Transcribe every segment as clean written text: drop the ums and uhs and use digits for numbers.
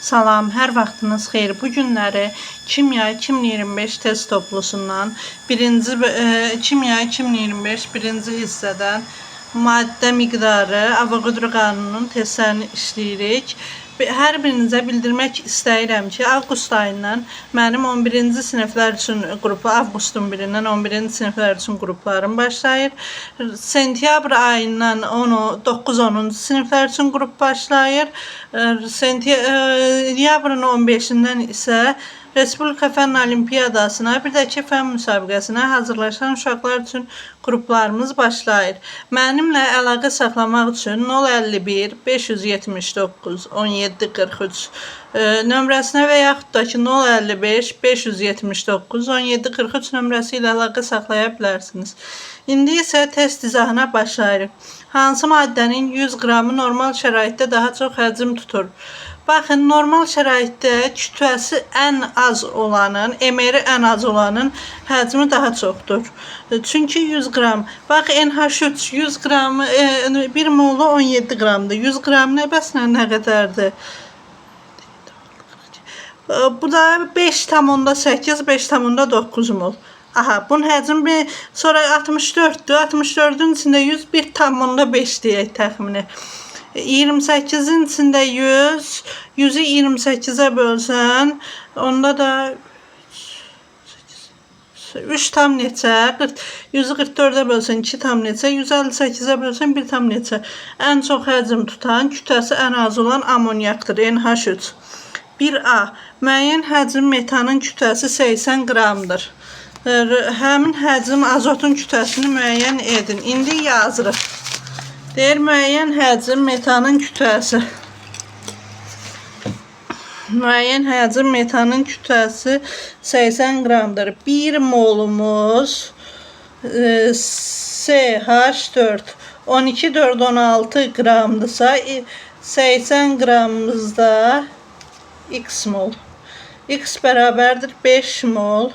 Salam, hər vaxtınız xeyir. Bu günləri Kimya 2025 test toplusundan Kimya 2025 birinci hissədən maddə miqdarı, Avogadro qanununun testlərini işləyirik. Hər birinizə bildirmək istəyirəm ki, avqust ayından mənim 11-ci siniflər üçün avqustun 1-dən 11-ci siniflər üçün qruplarım başlayır. Sentyabr ayından 9-10-cu siniflər üçün qrup başlayır. Sentyabrın 15-dən isə Respublika Fənn Olimpiyadasına, bir də ki, fənn müsabiqəsinə hazırlaşan uşaqlar üçün qruplarımız başlayır. Mənimlə əlaqə saxlamaq üçün 051 579 17 43 nömrəsinə və yaxud da ki 055 579 17 43 nömrəsi ilə əlaqə saxlaya bilərsiniz. İndi isə test izahına başlayırıq. Hansı maddənin 100 qramı normal şəraitdə daha çox həcm tutur? Baxın, normal şəraitdə kütləsi ən az olanın, emeri ən az olanın həcmi daha çoxdur. Çünki 100 qram. Bax, NH3 100 qramı, 1 molu 17 qramdır. 100 qram nə bəslə nə qədərdir? Bu da 5,8, 5,9 mol. Aha, bunun həcmi sonra 64'dür. 64'ün içində 100, 1,5 deyək təxmini. 28'in içində 100, 100'ü 28'e bölsən, onda da 3 tam neçə, 100'ü 44'e bölsən 2 tam neçə, 158'e bölsən 1 tam neçə. Ən çox həcm tutan, kütləsi ən az olan amoniakdır, NH3. 1A. Müəyyən həcm metanın kütləsi 80 qramdır. Həmin həcm azotun kütləsini müəyyən edin. İndi yazırıq. Deyir, müəyyən həcm metanın kütləsi. Müəyyən həcm metanın kütləsi 80 qramdır. 1 molumuz CH4 12, 4, 16 qramdırsa 80 qramımızda X mol. X bərabərdir 5 mol.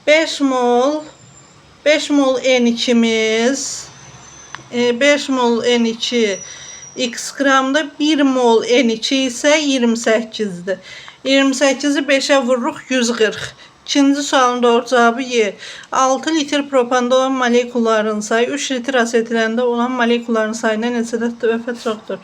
Beş mol N2'miz 5 mol N2 X qramda 1 mol N2 isə 28'dir. 28'i 5'e vururuq 140. İkinci sualın doğru cavabı Y. 6 litr propanda olan molekulların sayı 3 litr asetiləndə olan molekulların sayına neçə dəfə çoxdur?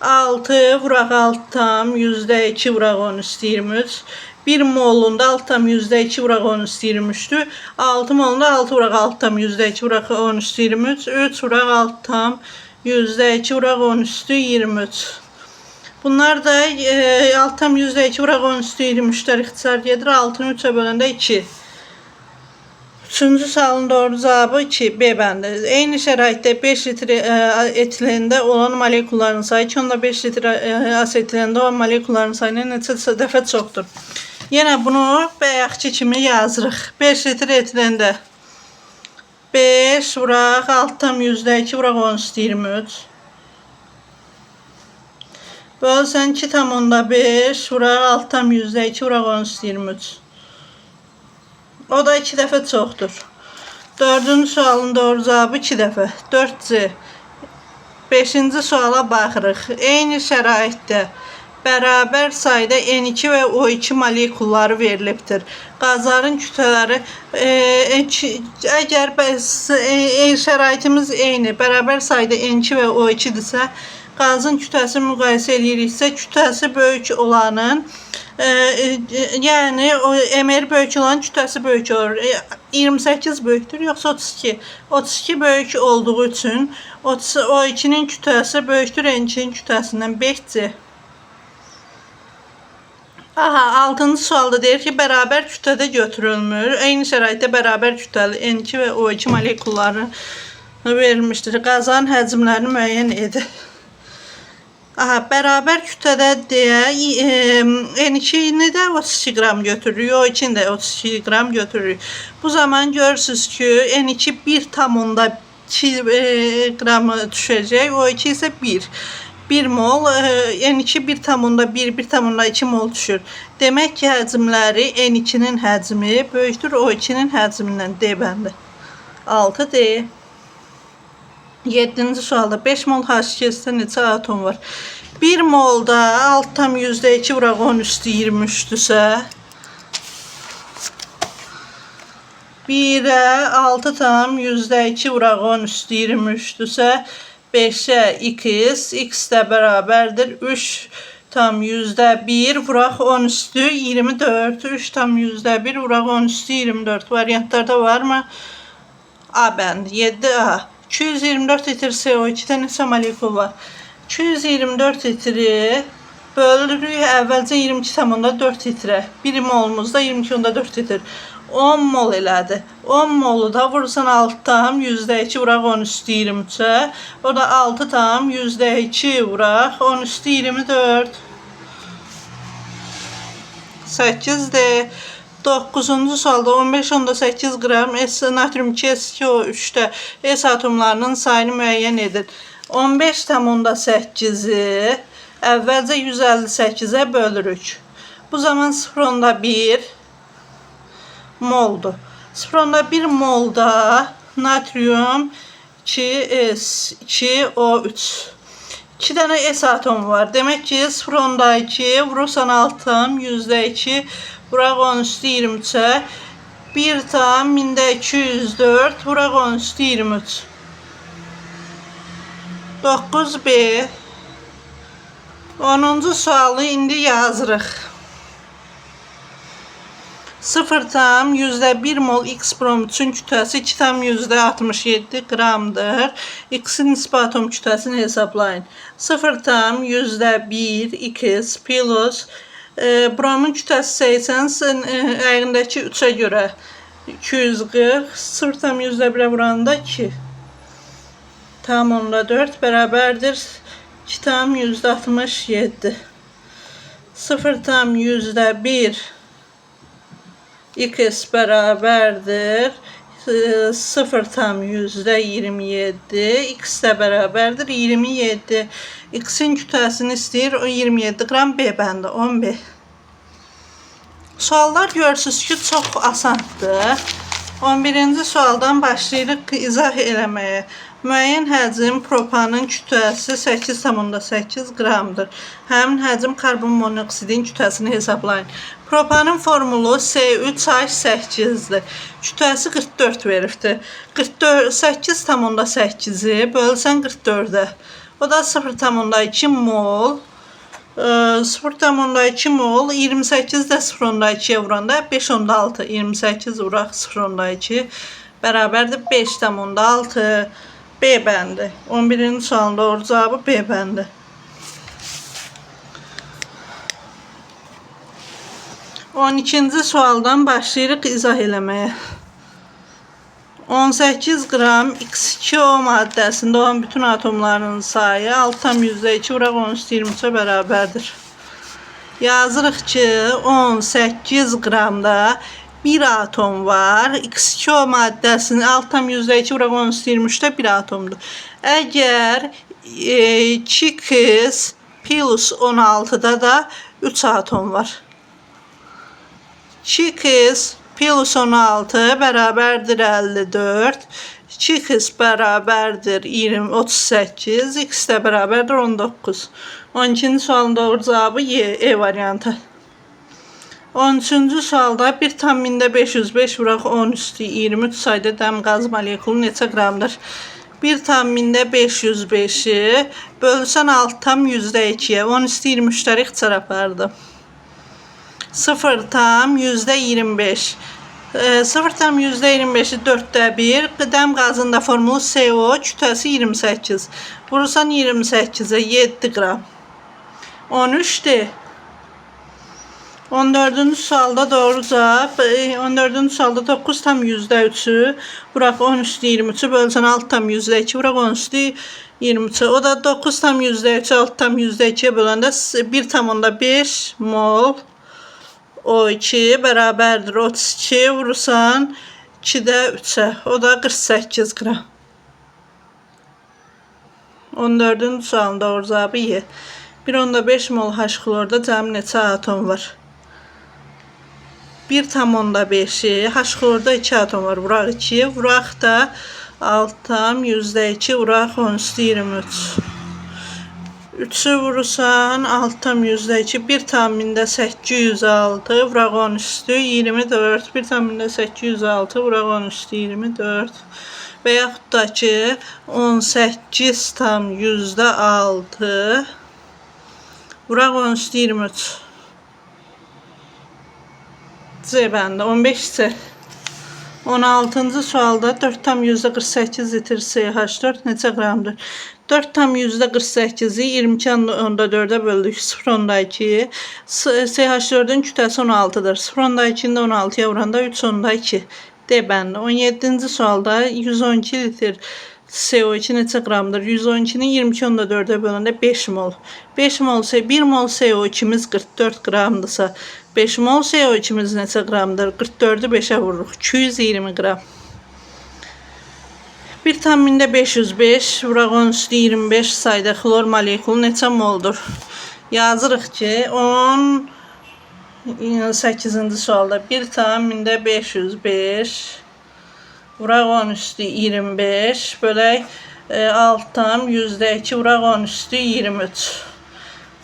6 vuraq 6 tam %2 vuraq 10 üstü 23. 1 molunda 6 tam %2 vuraq 10 üstü 23'dür. 6 molunda 6 vuraq 6 tam %2 vuraq 10 üstü 23. 3 vuraq 6 tam %2 vuraq 10 üstü 23. Bunlar da 6 tam %2 vuraq 10 üstü 23'lər ixtisar gedir. 6'nı 3'e böləndə 2. Üçüncü sualın doğru cevabı 2. B bəndi. Eyni şəraitdə 5 litr etilində olan molekulların sayı 2 onda 5 litr asetilində olan molekulların sayına neçə dəfə çoxdur? Yenə bunu bayaqki kimi yazırıq. 5 litr etiləndə 5 vuraq 6 tam %2 vuraq 10 üstü 23. Bölsən 2 tam onda 5 vuraq 6 tam %2 vuraq 10 üstü 23. O da 2 dəfə çoxdur. Dördüncü sualın doğru cavabı 2 dəfə. 4C. Beşinci suala baxırıq. Eyni şəraitdə bərabər sayda N2 və O2 molekulları verilibdir. Qazların kütlələri əgər şəraitimiz eyni, bərabər sayda N2 və O2-dirsə, qazın kütləsi müqayisə ediriksə, kütləsi böyük olanın yəni emeri böyük olan kütləsi böyük olur. 28 böyükdür, yoxsa 32? 32 böyük olduğu üçün O2'nin kütləsi böyükdür N2'nin kütləsindən 5C. Aha, 6-cı sualda deyir ki, bərabər kütlədə götürülmür. Eyni şəraitdə bərabər kütləli N2 və O2 molekulları verilmişdir. Qazanın həcmlərini müəyyən edir. Aha, bərabər kütlədə deyə N2'ni də 32 qram götürürük, O2'ni də 32 qram götürürük. Bu zaman görürsünüz ki, N2 1,2 qramı düşəcək, O2 isə 1. 1 mol, N2 1,1, 1,2 mol düşür. Demək ki, həcmləri N2'nin həcmi böyükdür O2'nin həcmindən. D bəndi. 6D. 7-ci sualda 5 mol H2-də neçə atom var? 1 molda 6,2 vuraq 10 üstü 23-dürsə 1-ə 6,2 vuraq 10 üstü 23-dürsə 5-ə x, x də bərabərdir 3,1 vuraq 10 üstü 24, 3,1 vuraq 10 üstü 24 variantlarda varmı? A bəndi 7A. 224 litr CO2-də neçə molekul var? 224 litri bölürük əvvəlcə 22,4 litrə. 1 molumuzda 22,4 litr. 10 mol elədi. 10 molu da vurursan 6,2 vuraq 10 üstü 23-ə. O da 6,2 vuraq 10 üstü 24. 8-dir. 9-cu sualda 15,8 qram natrium 2SO3-də S atomlarının sayını müəyyən edin. 15,8-i əvvəlcə 158-ə bölürük. Bu zaman 0,1 moldur. 0,1 molda natrium 2S2O3. 2 dənə S atomu var. Demək ki 0,2 vurursan 6,2 vuraq 10 üstü 23-ə 1,204 vuraq 10 üstü 23. 9B. 10-cu sualı indi yazırıq. 0,1 mol X bromidin kütləsi 2,67 qramdır. X-in nisbi atom kütləsini hesablayın. 0,1 X plus bromin kütləsi 80 əyrindəki 3-ə görə 240 0,1-ə vuranda 2 tam onda 4 bərabərdir 2,67 0,1 x bərabərdir 0,27 x də bərabərdir 27 x-in kütləsini istəyir o 27 qram B bəndə 10B. Suallar görürsünüz ki çox asandır. 11-ci sualdan başlayırıq izah eləməyə. Müəyyən həcm propanın kütləsi 8,8 qramdır. Həmin həcm karbon monoksidin kütləsini hesablayın. Propanın formulu C3H8-dir. Kütləsi 44 veribdir. 8,8-i bölsən 44-ə. O da 0,2 mol. 0,2 mol 28 də 0,2-yə vuranda 5,6 28 vuraq 0,2 bərabərdir 5,6 B bəndi. 11-ci sualın doğru cavabı B bəndi. 12-ci sualdan başlayırıq izah eləməyə. 18 qram X2O maddəsində olan bütün atomların sayı 6,2 vuraq 10 üstü 23-ə bərabərdir. Yazırıq ki 18 qramda bir atom var. X2O maddəsinin 6,2 vuraq 10 üstü 23-də bir atomdur. Əgər 2x plus 16-da da 3 atom var. 2x plus 16 bərabərdir 54. 2x bərabərdir 38. X də bərabərdir 19. 12-ci sualın doğru cavabı E variantı. 13-cü sualda 1,505 vuraq 10 üstü 23 sayda dəm qaz molekulu neçə qramdır? 1,505-i bölsən 6,2-yə 10 üstü 23-ləri ixtisar apardı. 0,25 0,25-i 4-də 1 dəm qazında formulu CO kütləsi 28 vurursan 28-ə 7 qram 13-dir. 14-cü sualda doğru cavab 14-cü sualda 9,3'ü vuraq 10 üstü 23'ü bölsən 6,2 vuraq 10 üstü 23'ü o da 9,3'ü 6,2'ye böləndə 1,5 mol O2 bərabərdir 32 vurursan 2-də 3'ə o da 48 qram. 14-cü sualın doğru cavabı E. 1,5 mol H-klorda cəmi neçə atom var? 1,5'i H-klorda 2 atom var. Vuraq 2'ye. Vuraq da Alttam %2 vuraq 10 üstü 23. 3'ü vurursan alttam %2 1 tahmində 806 vuraq 10 üstü 24. 1 tahmində 806 vuraq 10 üstü 24. Və yaxud da ki 18 tam %6 vuraq 10 üstü 23. C bəndə 15C. 16-cı sualda 4 tam %48 litre CH4 neçə qramdır? 4 tam %48'i 22,4'e böldük. 0,2. CH4'ün kütlesi 16'dır. 0,2'nin de 16'ya vuranda 3,2. D bəndə. 17-ci sualda 112 litre CO2 neçə qramdır? 112'nin 22,4'e bölündə 5 mol. 5 mol ise 1 mol CO2'miz 44 qramdırsa 5 mol CO2'miz neçə qramdır? 44'ü 5'e vururuq. 220 qram. 1 tahmində 505 vuraq 10 üstü 25 sayda xlor molekulu neçə moldur? Yazırıq ki 18-ci sualda 1 tahmində 505 vuraq 10 üstü 25 bölək alttam %2 vuraq 10 üstü 23.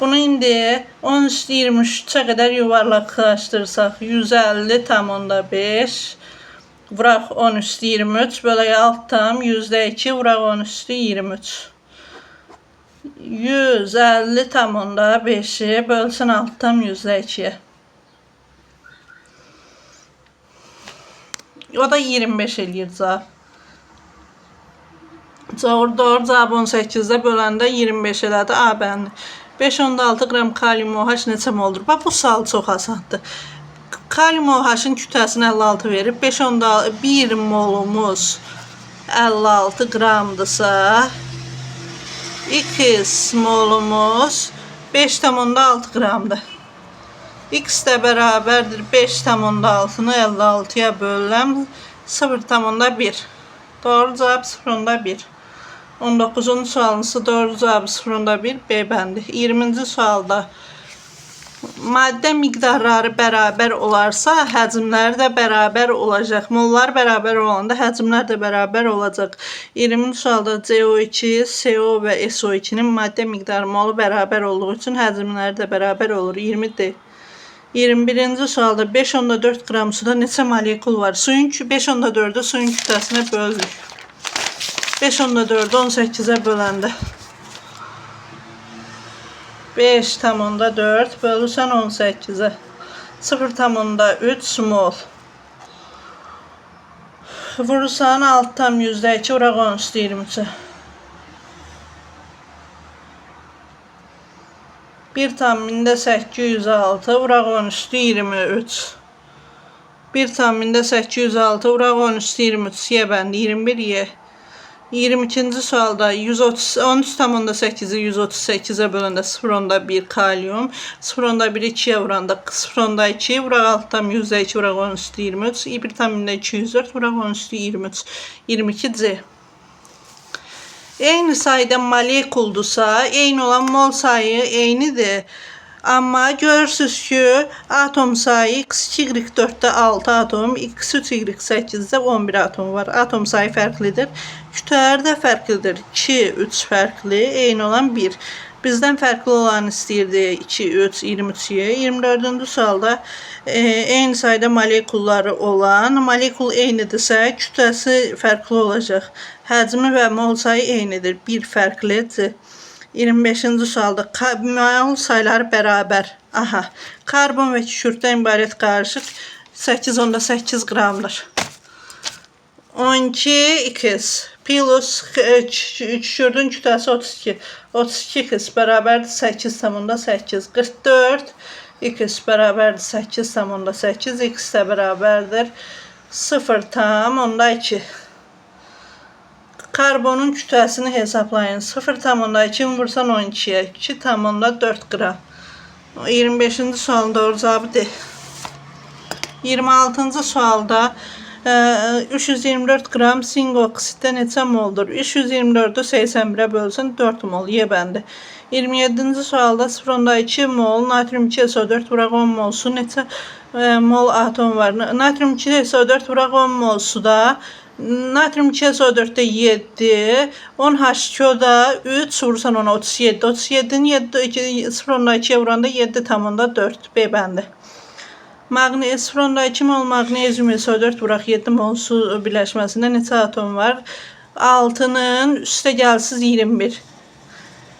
Bunu indi 10 üstü 23'e kadar yuvarlaqlaşdırsaq 150,5 vuraq 10 üstü 23 bölək alttam %2 vuraq 10 üstü 23. 150,5'i bölsün alttam %2'ye. O da 25 eləyir cavab. Doğru cavab 18'də böləndə 25 elədi. A bəndi. 5,6 qram kalium OH neçə moldur? Bax bu sual çox asandır. Kalium OH-ın kütləsini 56 verib. 1 molumuz 56 qramdırsa X molumuz 5,6 qramdır. X də bərabərdir 5,6'nı 56'ya bölürəm 0,1. Doğru cavab 0,1. 19-cu sualınızı doğru cavabı 0,1 B bəndi. 20-ci sualda maddə miqdarları bərabər olarsa həcmləri də bərabər olacaq. Mollar bərabər olanda həcmlər də bərabər olacaq. 20-ci sualda CO2, CO və SO2'nin maddə miqdarı molu bərabər olduğu üçün həcmləri də bərabər olur. 20D. 21-ci sualda 5,4 qram suda neçə molekul var? 5,4'ü suyun kütləsinə böldük. 5,4'ü 18'e böləndə 5,4 bölürsən 18'e 0,3 mol. Vurursan alttam %2 vuraq 10 üstü 23'e. 1 tahmində 806 vuraq 10 üstü 23. 1 tahmində 806 vuraq 10 üstü 23 Y bəndi 21 Y. 22-ci sualda 13,8'i 138'e böləndə 0,1 kalium, 0,1'i 2'ye vuranda 0,2 vuraq alttam %2 vuraq 10 üstü 23, 1,204 vuraq 10 üstü 23, 22C. Eyni sayıda molekuldursa, eyni olan mol sayı eynidir. Amma görürsünüz ki, atom sayı X2Y4'də 6 atom, X3Y8'də 11 atom var. Atom sayı fərqlidir. Kütlələr də fərqlidir. 2, 3 fərqli, eyni olan 1. Bizdən fərqli olan istəyirdi 2, 3, 23'ye. 24-cü sualda eyni sayıda molekulları olan, molekul eynidirsə, kütləsi fərqli olacaq. Həcmi və mol sayı eynidir. 1 fərqlidir. 25-ci sualda mol sayıları bərabər. Aha. Karbon və kükürddən ibarət qarışıq 8,8 qramdır. 12X plus kükürdün kütləsi 32. 32X bərabərdir 8,8. 44 X bərabərdir 8,8. X də bərabərdir 0,2. Karbonun kütləsini hesablayın. 0,2 vursan 12'ye. 2,4 qram. 25-ci sualın doğru cavabı D. 26-cı sualda 324 qram sink oksitdə neçə moldur? 324'ü 81'e bölsün 4 mol. Y bəndi. 27-ci sualda 0,2 mol natrium 2SO4 vuraq 10 mol su neçə mol atom var? Natrium 2SO4 vuraq 10 mol suda Natrium 2 SO4-də 7, 10 H2O-da 3, vursan ona 37. 37-nin 0,2-yə vuranda 7,4 B bəndi. 0,2 mol magnezium SO4 vuraq 7 mol su birləşməsində neçə atom var? 6-nın üstə gəlsiz 21.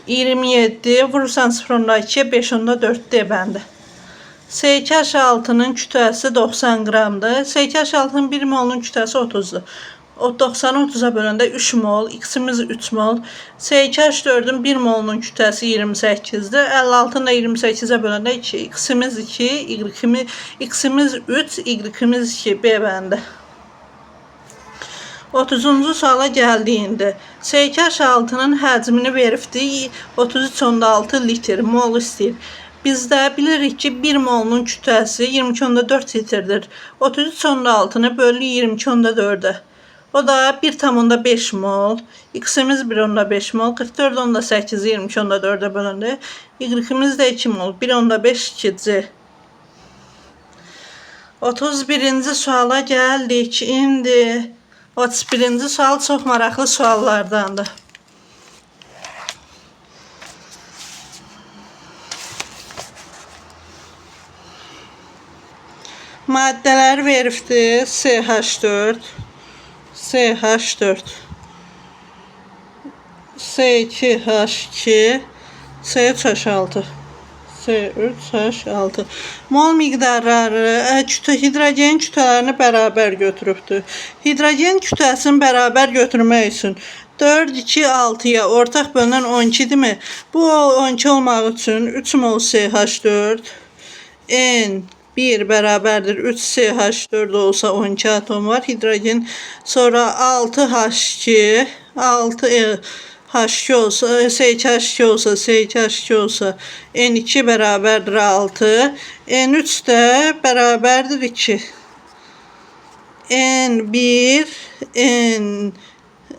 27 vurursan 0,2-yə 5,4 D bəndi. SH6-nın kütləsi 90 qramdır. SH6-nın 1 molunun kütləsi 30-dur. O 90-ı 30-a böləndə 3 mol, X-imiz 3 mol. SH4-ün 1 molunun kütləsi 28-dir. 56-nı da 28-ə böləndə 2, X-imiz 2, X-imiz 3, Y-imiz 2, B bəndi. 30-cu suala gəldiyində SH6-nın həcmini veribdi 33,6 litr mol istəyir. Bizdə bilirik ki 1 molunun kütləsi 22,4 litrdir. 33,6-nı bölü 22,4-ə. O da 1,5 mol. X-imiz 1,5 mol. 44,8 22,4-ə bölündü. Y-imiz də 2 mol. 1,5 2-ci. 31-ci suala gəldik. İndi 31-ci sual çox maraqlı suallardandır. Maddələr veribdir. CH4, CH4, C2H2, C3H6, C3H6. Mol miqdarları hidrogen kütlələrini bərabər götürübdür. Hidrogen kütləsini bərabər götürmək üçün 4, 2, 6-ya ortaq bölünən 12-dirmi? Bu 12 olmaq üçün 3 mol CH4, N1 bərabərdir 3 CH4 olsa 12 atom var. Hidrogen sonra 6H2, 6H2 olsa, CH2 olsa, CH2 olsa N2 bərabərdir 6. N3 də bərabərdir 2. N1,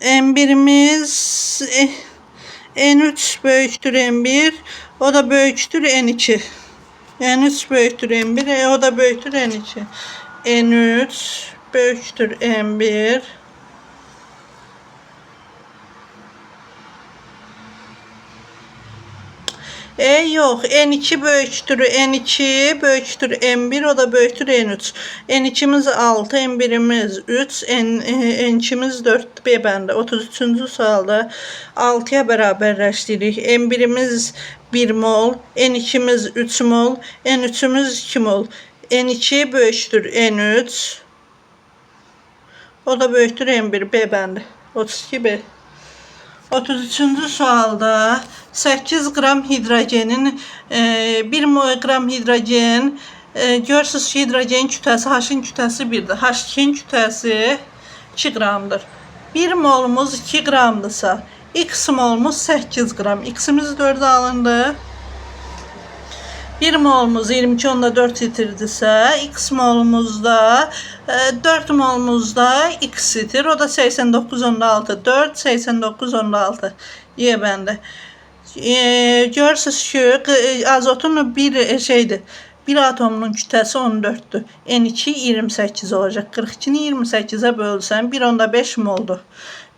N1'imiz N3 böyüktür N1, o da böyüktür N2. N3 böyüktür N1, o da böyüktür N2. N3 böyüktür N1. Yox, N2 böyüktür N2, böyüktür N1, o da böyüktür N3. N2'miz 6, N1'imiz 3, N2'miz 4, B bəndə. 33-cü sualda 6-ya bərabərləşdiririk. N1'imiz 1 mol, N2'miz 3 mol, N3'ümüz 2 mol. N2 böyüktür N3, o da böyüktür N1, B bəndə. 32B. 33-cü sualda 8 qram hidrogenin 1 qram hidrogen görürsünüz ki hidrogen kütləsi H-ın kütləsi 1-dir. H2-nin kütləsi 2 qramdır. 1 molumuz 2 qramdırsa X molumuz 8 qram. X-imiz 4'e alındı. 1 molumuz 22,4 litrdirsə, X molumuzda 4 molumuzda X litir. O da 89,6. 4, 89,6. Y bəndə. Görürsünüz ki azotun bir atomunun kütləsi 14'dür. N2 28 olacaq. 42'ni 28'e bölsən 1,5 moldur.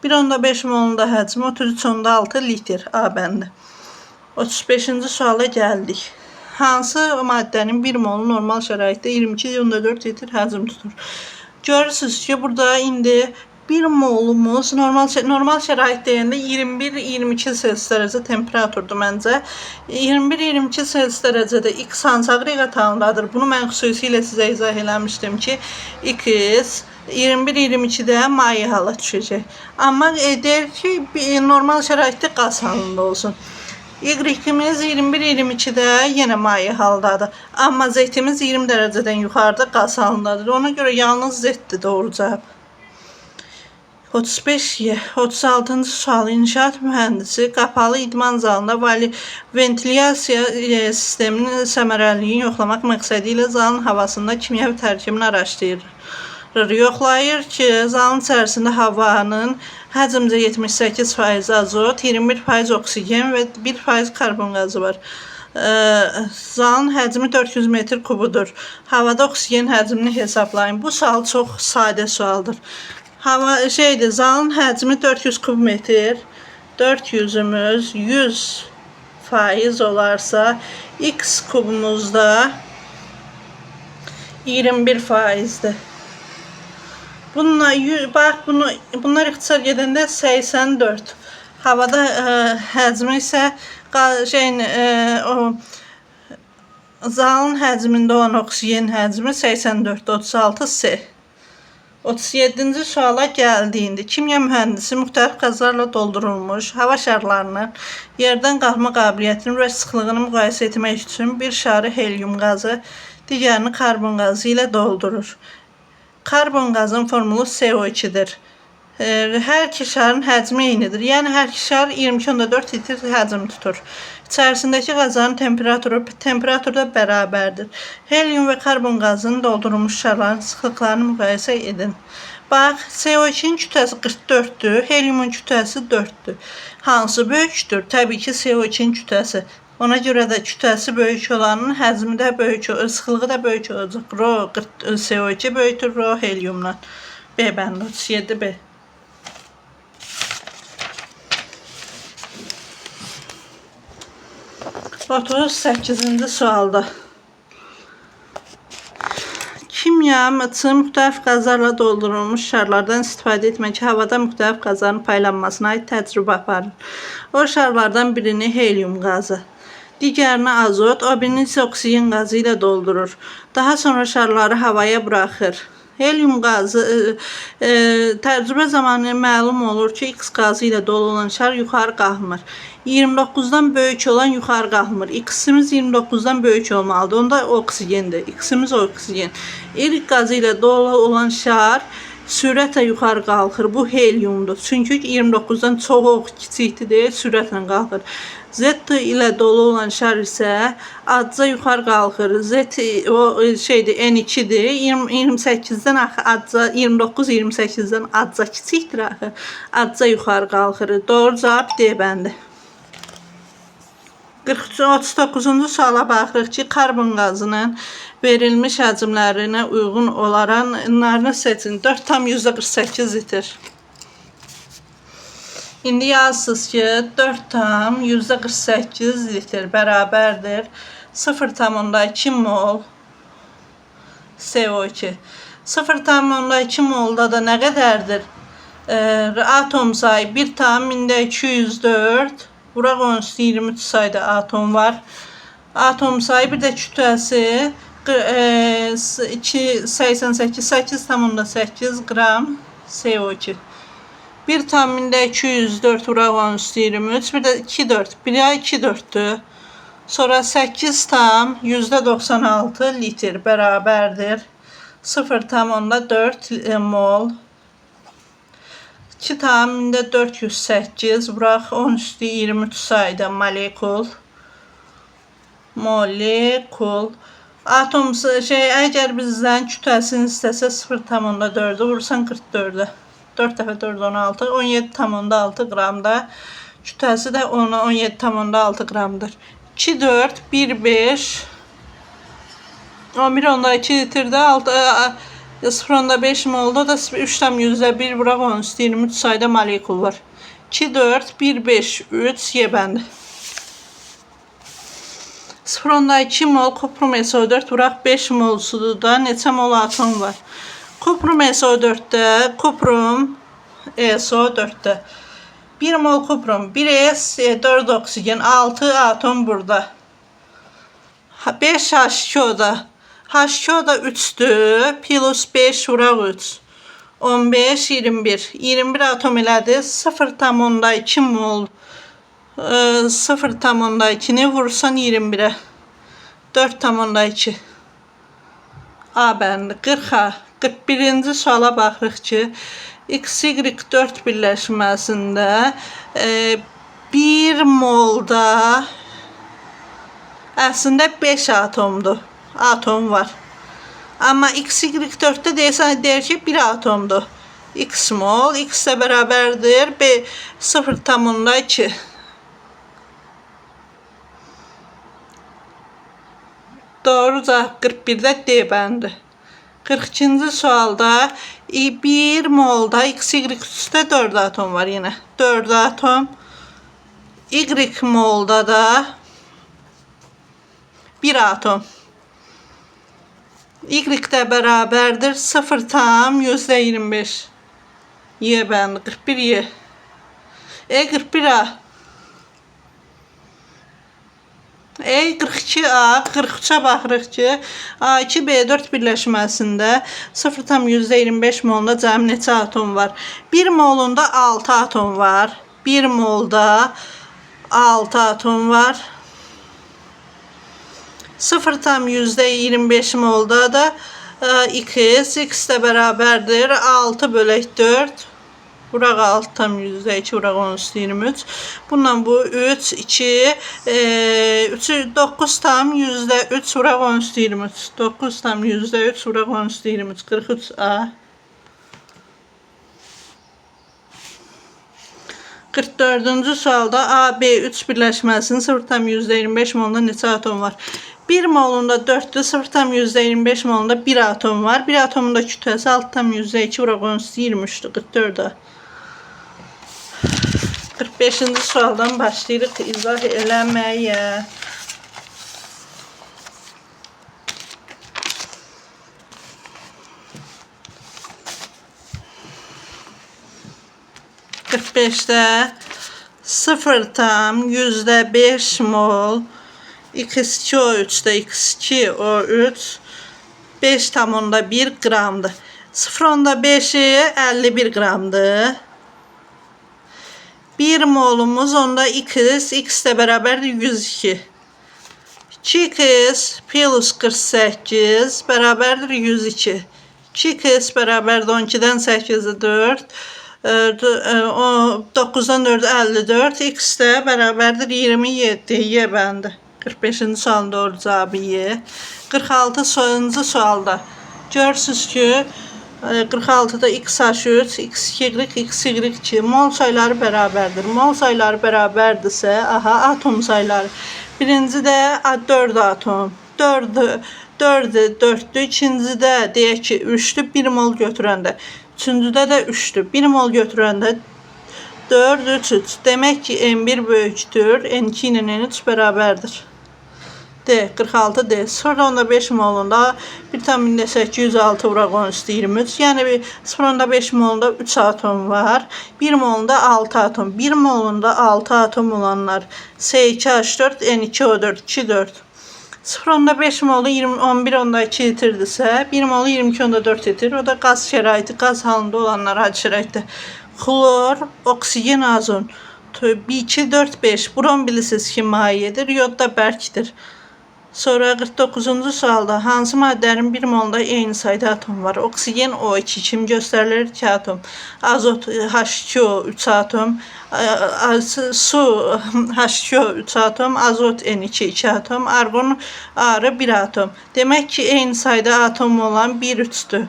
1,5 molun da həcmi 33,6 litr. A bəndə. 35-ci suala gəldik. Hansı maddənin 1 molu normal şəraitdə 22,4 litr həcm tutur? Görürsünüz ki burada indi 1 molumuz normal şərait deyəndə 21-22 Selsi dərəcə temperaturdur məncə. 21-22 Selsi dərəcədə X hansı aqreqat halındadır? Bunu mən xüsusilə sizə izah eləmişdim ki, X 21-22-də maye hala düşəcək. Amma deyir ki, normal şəraitdə qaz halında olsun. Y-imiz 21-22-də yenə maye haldadır. Amma Z-imiz 20 dərəcədən yuxarıda qaz halındadır. Ona görə yalnız Z-dir doğru cavab. 35Y. 36-cı sual. İnşaat mühəndisi qapalı idman zalında ventilyasiya sisteminin səmərəliliyini yoxlamaq məqsədi ilə zalın havasında kimyəvi tərkibini araşdırır. Yoxlayır ki, zalın içərisində havanın həcmcə 78% azot, 21% oksigen və 1% karbon qazı var. Zalın həcmi 400 metr kubudur. Havada oksigen həcmini hesablayın. Bu sual çox sadə sualdır. Hava şeydir, zalın həcmi 400 kub metr. 400'ümüz 100% olarsa x kubumuzda 21%'dir. Bununla bax bunlar ixtisar gedəndə 84. Havada həcmi isə şeyin o zalın həcmində olan oksigen həcmi 84, 36 C. 37-ci suala gəldiyində kimya mühəndisi müxtəlif qazlarla doldurulmuş hava şarlarının yerdən qalxma qabiliyyətini və sıxlığını müqayisə etmək üçün bir şarı helyum qazı, digərini karbon qazı ilə doldurur. Karbon qazın formulu CO2'dir. Hər iki şarın həcmi eynidir. Yəni hər iki şar 22.4 litr həcm tutur. İçərisindəki qazların temperaturda bərabərdir. Helyum və karbon qazının doldurulmuş şarların sıxlıqlarını müqayisə edin. Bax, CO2'nin kütləsi 44'dür, helyumun kütləsi 4'dür. Hansı böyükdür? Təbii ki, CO2'nin kütləsi. Ona görə də kütləsi böyük olanın həcmi də böyük, sıxlığı da böyük olacaq. Rho CO2 böyükdür, rho helyumdan. B bəndə 37B. 38-ci sualda. Kimya müxtəlif qazlarla doldurulmuş şarlardan istifadə etmək havada müxtəlif qazların paylanmasına aid təcrübə aparır. O şarlardan birini helyum qazı, digərini azot, o birini isə oksigen qazı ilə doldurur. Daha sonra şarları havaya buraxır. Helyum qazı təcrübə zamanı məlum olur ki, X qazı ilə dolu olan şar yuxarı qalxmır. 29'dan böyük olan yuxarı qalxmır. X'imiz 29'dan böyük olmalıdır. Onda oksigendir. X'imiz oksigen. Y qazı ilə dolu olan şar sürətlə yuxarı qalxır. Bu helyumdur. Çünki 29'dan çox kiçikdir deyə sürətlə qalxır. Z ilə dolu olan şar isə azca yuxarı qalxır. Z o şeydir, N2'dir. 28'dən axı azca 29-28'dən azca kiçikdir axı. Azca yuxarı qalxır. Doğru cavab D bəndi. 39-cu suala baxırıq ki, karbon qazının verilmiş həcmlərinə uyğun olanlarını seçin. 4,48 litr. İndi yazsınız ki, 4,48 litr bərabərdir 0,2 mol CO2. 0,2 molda da nə qədərdir? Atom sayı 1,204. Bura qonşu 23 sayda atom var. Atom sayı bir də kütləsi 8,8 qram CO2. 1,204 bura qonşu 23, bir də 2,4. Biri 2,4'dür. Sonra 8,96 litr bərabərdir 0,4 mol. 2,408 bura 10^23 sayda molekul. Atom əgər bizdən kütləsini istəsə 0,4'ü vursan 44'e. 4 dəfə 4 16, 17,6 qramda. Kütləsi də 17,6 qramdır. 2, 4, 1, 5. 11,2 litrdə 0,5 molda da 3,1 bura qonşu 23 sayda molekul var. 2, 4, 1, 5, 3 Y bəndi. 0,2 mol kuprum SO4 bura 5 mol suda neçə mol atom var? Kuprum SO4'də, kuprum SO4'də 1 mol kuprum, 1 S, 4 oksigen, 6 atom burada. 5 H2O'da. H2O da 3'dür. Plus 5 vuraq 3. 15, 21. 21 atom elədi. 0,2 mol. 0,2'ni vursan 21'e. 4,2. A bəndi. 40'a. 41-ci suala baxırıq ki, XY4 birləşməsində 1 molda əslində 5 atomdur. Atom var. Amma XY4'də deyir ki 1 atomdur. X mol, X də bərabərdir 0,2. Doğru cavab 41'də D bəndi. 42-ci sualda 1 molda XY3'də 4 atom var yenə. 4 atom. Y molda da 1 atom. Y də bərabərdir 0,25. Y bəndi 41 Y. 41A. 42A, 43-ə baxırıq ki, A2B4 birləşməsində 0,25 molunda cəmi neçə atom var? 1 molunda 6 atom var. 1 molda 6 atom var. 0,25 molda da X də bərabərdir 6 bölək 4. Buraq 6,2, buraq 10,23. Bundan bu 3, 2, 9,3, buraq 10,23. 9,3, buraq 10,23. 43A. 44-cü sualda AB3 birləşməsinin 0,25 molunda neçə atom var? 1 molunda 4'dür, 0,25 molunda 1 atom var. 1 atomun da kütləsi 6,2, buraq 10,23'dür. 44A. 45-ci sualdan başlayırıq izah eləməyə. %5'də 0,5 mol X2O3'də X2O3 5,1 qramdır. 0,5'i 51 qramdır. 1 molumuz onda X də bərabərdir 102. 2X plus 48 bərabərdir 102. 2X bərabərdir 12-dən 8-i 4. 9'dan 4 54. X də bərabərdir 27. Y bəndi. 45-ci sualın doğru cavabı Y. 46-cı sualda görürsünüz ki 46'da XH3, XY, XY2 mol sayları bərabərdir. Mol sayları bərabərdirsə, atom sayları. Birincidə 4 atom. 4'dür. İkincidə deyək ki 3'dür. 1 mol götürəndə. Üçüncüdə də 3'dür. 1 mol götürəndə 4, 3. Demək ki N1 böyükdür. N2 ilə N3 bərabərdir. D. 46 D. 0,5 molunda 1,806 vuraq 10,23. Yəni 0,5 molunda 3 atom var. 1 molunda 6 atom. 1 molunda 6 atom olanlar S2H4, N2O4, 2,4. 0,5 molu 11,2 litrdirsə, 1 molu 22,4 litr. O da qaz şəraiti, qaz halında olanlar hadi şəraitdə. Xlor, oksigen, azon. 2, 4, 5. Bron bilirsiniz ki mayedir, yod da bərkdir. Sonra 49-cu sualda hansı maddələrin 1 molunda eyni sayda atom var? Oksigen O2 kimi göstərilir 2 atom. Azot H2O 3 atom. Su H2O 3 atom. Azot N2 2 atom. Argon Arı 1 atom. Demək ki eyni sayda atom olan 1 3'dür.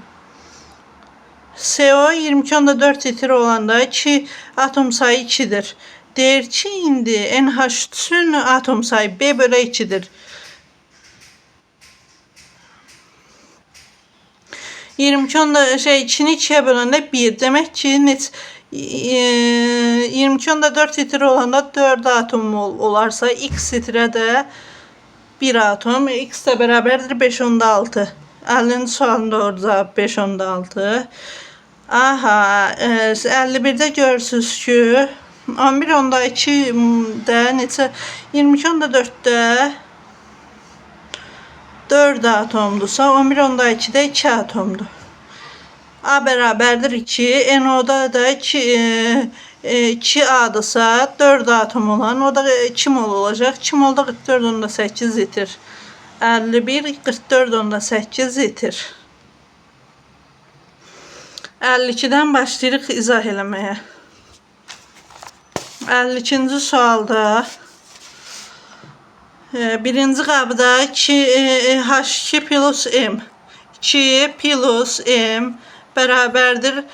CO 22,4 litre olanda 2 atom sayı 2'dir. Deyir ki indi NH3'ün atom sayı B bölü 2'dir. 2'ni 2'ye böləndə 1. Demək ki 22,4 litre olanda 4 atom olarsa X litrə də 1 atom. X də bərabərdir 5,6. 50-ci sualın doğru cavabı 5,6. 51'də görürsünüz ki 11,2'də neçə 22,4'də 4 atomdursa 11,2'də 2 atomdur. A bərabərdir 2. NO'da da 2A'dırsa 4 atom olan o da 2 mol olacaq. 2 molda 44,8 litr. 51 44,8 litr. 52'dən başlayırıq izah eləməyə. 52-ci sualda birinci qabda H2 plus M 2 plus M bərabərdir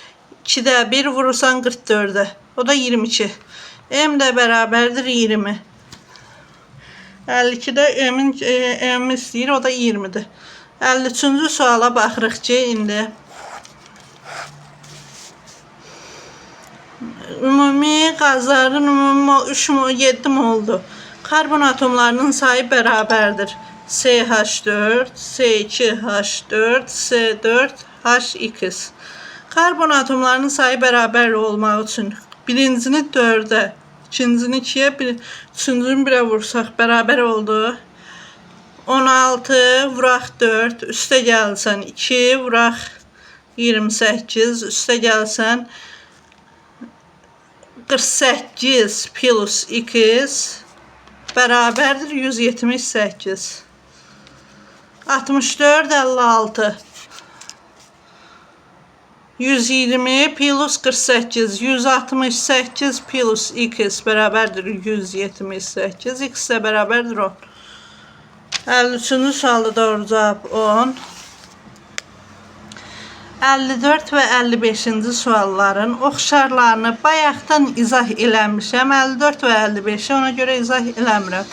2'də 1 vurursan 44'də. O da 22. M də bərabərdir 20. 52'də M istəyir, o da 20'dir. 53-cü suala baxırıq ki, indi ümumi qazların ümumi 3 mol 7 moldur. Karbon atomlarının sayı bərabərdir. CH4, C2H4, C4, HX. Karbon atomlarının sayı bərabər olmaq üçün birincini 4-ə, ikincini 2-yə, üçüncünü 1-ə vursaq bərabər oldu. 16 vuraq 4, üstə gəlsən 2, vuraq 28, üstə gəlsən 48 plus x bərabərdir 178. 64, 56. 120 plus 48, 168 plus x bərabərdir 178, x də bərabərdir 10. 53-cü sualda doğru cavab 10. 54 və 55-ci sualların oxşarlarını bayaqdan izah eləmişəm. 54 və 55-i ona görə izah eləmirəm.